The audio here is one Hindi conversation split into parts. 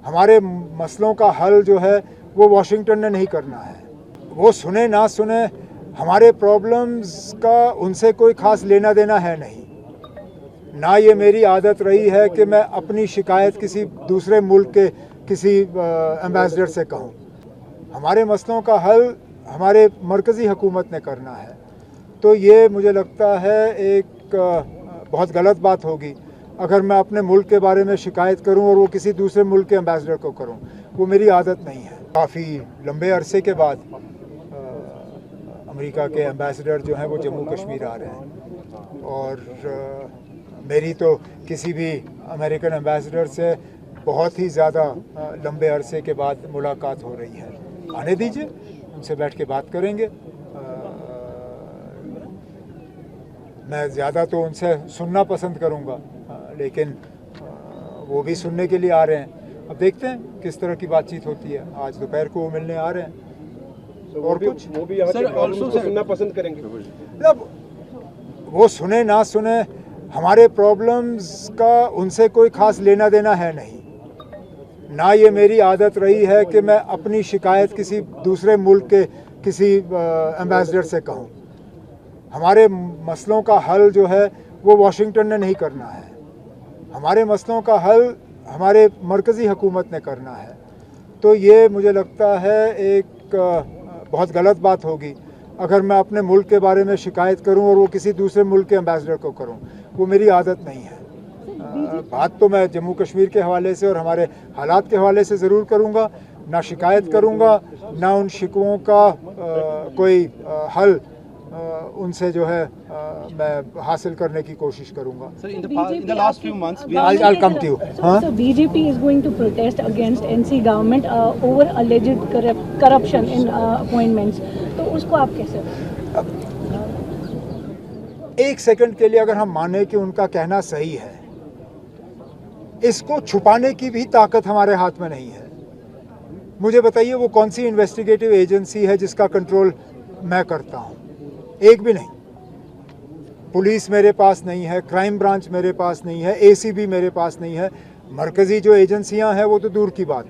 हमारे मसलों का हल जो है वो वाशिंगटन ने नहीं करना है। वो सुने ना सुने, हमारे प्रॉब्लम्स का उनसे कोई खास लेना देना है नहीं। ना ये मेरी आदत रही है कि मैं अपनी शिकायत किसी दूसरे मुल्क के किसी एम्बेसडर से कहूँ। हमारे मसलों का हल हमारे मरकज़ी हुकूमत ने करना है। तो ये मुझे लगता है एक बहुत गलत बात होगी अगर मैं अपने मुल्क के बारे में शिकायत करूं और वो किसी दूसरे मुल्क के एम्बेसडर को करूं। वो मेरी आदत नहीं है। काफ़ी लंबे अरसे के बाद अमेरिका के एम्बेसडर जो हैं वो जम्मू कश्मीर आ रहे हैं और मेरी तो किसी भी अमेरिकन एम्बेसडर से बहुत ही ज़्यादा लंबे अरसे के बाद मुलाकात हो रही है। आने दीजिए, उनसे बैठ के बात करेंगे। मैं ज़्यादा तो उनसे सुनना पसंद करूंगा, लेकिन वो भी सुनने के लिए आ रहे हैं। अब देखते हैं किस तरह की बातचीत होती है। आज दोपहर को वो मिलने आ रहे हैं। और कुछ वो भी यहाँ के सुनना पसंद करेंगे। मतलब वो सुने ना सुने, हमारे प्रॉब्लम्स का उनसे कोई खास लेना देना है नहीं। ना ये मेरी आदत रही है कि मैं अपनी शिकायत किसी दूसरे मुल्क के किसी एम्बेसडर से कहूँ। हमारे मसलों का हल जो है वो वाशिंगटन ने नहीं करना है। हमारे मसलों का हल हमारे मरकज़ी हुकूमत ने करना है। तो ये मुझे लगता है एक बहुत गलत बात होगी अगर मैं अपने मुल्क के बारे में शिकायत करूं और वो किसी दूसरे मुल्क के एम्बेसडर को करूं। वो मेरी आदत नहीं है। बात तो मैं जम्मू कश्मीर के हवाले से और हमारे हालात के हवाले से ज़रूर करूंगा। ना शिकायत करूंगा, ना उन शिकवों का कोई हल उनसे जो है मैं हासिल करने की कोशिश करूंगा। In the last few months, I'll come to you. So BJP is going to protest against NC government over alleged corruption in appointments. तो उसको आप कैसे? एक सेकंड के लिए अगर हम माने कि उनका कहना सही है, इसको छुपाने की भी ताकत हमारे हाथ में नहीं है। मुझे बताइए वो कौन सी इन्वेस्टिगेटिव एजेंसी है जिसका कंट्रोल मैं करता हूँ? एक भी नहीं। पुलिस मेरे पास नहीं है, क्राइम ब्रांच मेरे पास नहीं है, एसीबी मेरे पास नहीं है। मरकज़ी जो एजेंसियां हैं वो तो दूर की बात।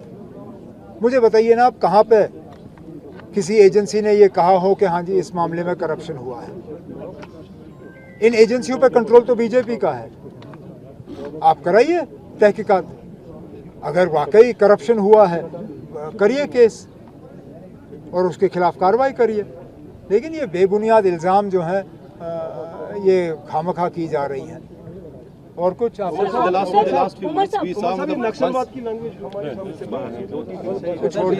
मुझे बताइए ना, आप कहाँ पे किसी एजेंसी ने ये कहा हो कि हाँ जी इस मामले में करप्शन हुआ है? इन एजेंसियों पे कंट्रोल तो बीजेपी का है। आप कराइए तहकीकात। अगर वाकई करप्शन हुआ है करिए केस और उसके खिलाफ कार्रवाई करिए। लेकिन ये बेबुनियाद इल्ज़ाम जो हैं ये खामखा की जा रही हैं। और कुछ आप We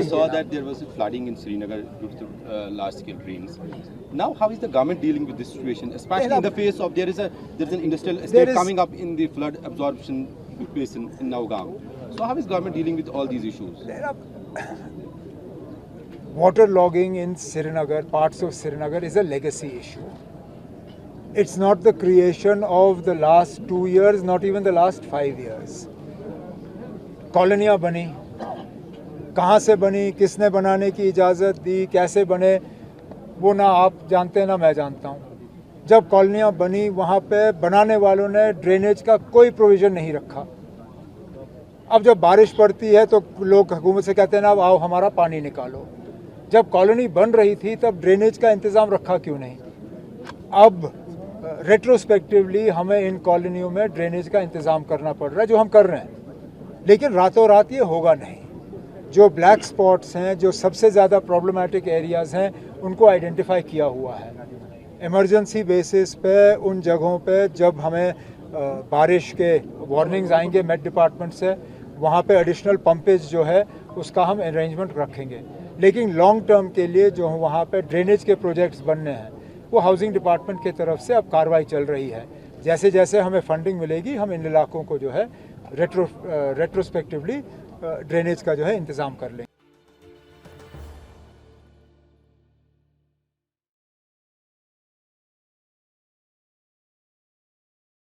saw that there was flooding in Srinagar due to large-scale rains. Now, how is the government dealing with this situation, especially in the face of there is an industrial estate coming up in the flood absorption basin in Nowgaon? So, how is government dealing with all these issues? Water logging in Srinagar, parts of Srinagar, is a legacy issue. It's not the creation of the last 2 years, not even the last 5 years. कॉलोनियाँ बनी, कहाँ से बनी, किसने बनाने की इजाज़त दी, कैसे बने, वो ना आप जानते हैं ना मैं जानता हूँ। जब कॉलोनियाँ बनी वहाँ पे बनाने वालों ने ड्रेनेज का कोई प्रोविज़न नहीं रखा। अब जब बारिश पड़ती है तो लोग हुकूमत से कहते हैं ना अब आओ हमारा पानी निकालो। जब कॉलोनी बन रही थी तब ड्रेनेज का इंतज़ाम रखा क्यों नहीं? अब रेट्रोस्पेक्टिवली हमें इन कॉलोनियों में ड्रेनेज का इंतज़ाम करना पड़ रहा है, जो हम कर रहे हैं। लेकिन रातों रात ये होगा नहीं। जो ब्लैक स्पॉट्स हैं, जो सबसे ज़्यादा प्रॉब्लमेटिक एरियाज़ हैं, उनको आइडेंटिफाई किया हुआ है। इमरजेंसी बेसिस पे उन जगहों पे जब हमें बारिश के वार्निंग्स आएंगे मेट डिपार्टमेंट से, वहाँ पे एडिशनल पंपेज जो है उसका हम अरेंजमेंट रखेंगे। लेकिन लॉन्ग टर्म के लिए जो वहाँ पे ड्रेनेज के प्रोजेक्ट्स बनने हैं वो हाउसिंग डिपार्टमेंट की तरफ से अब कार्रवाई चल रही है। जैसे जैसे हमें फंडिंग मिलेगी हम इन इलाकों को जो है रेट्रोस्पेक्टिवली ड्रेनेज का जो है इंतज़ाम कर लेंगे।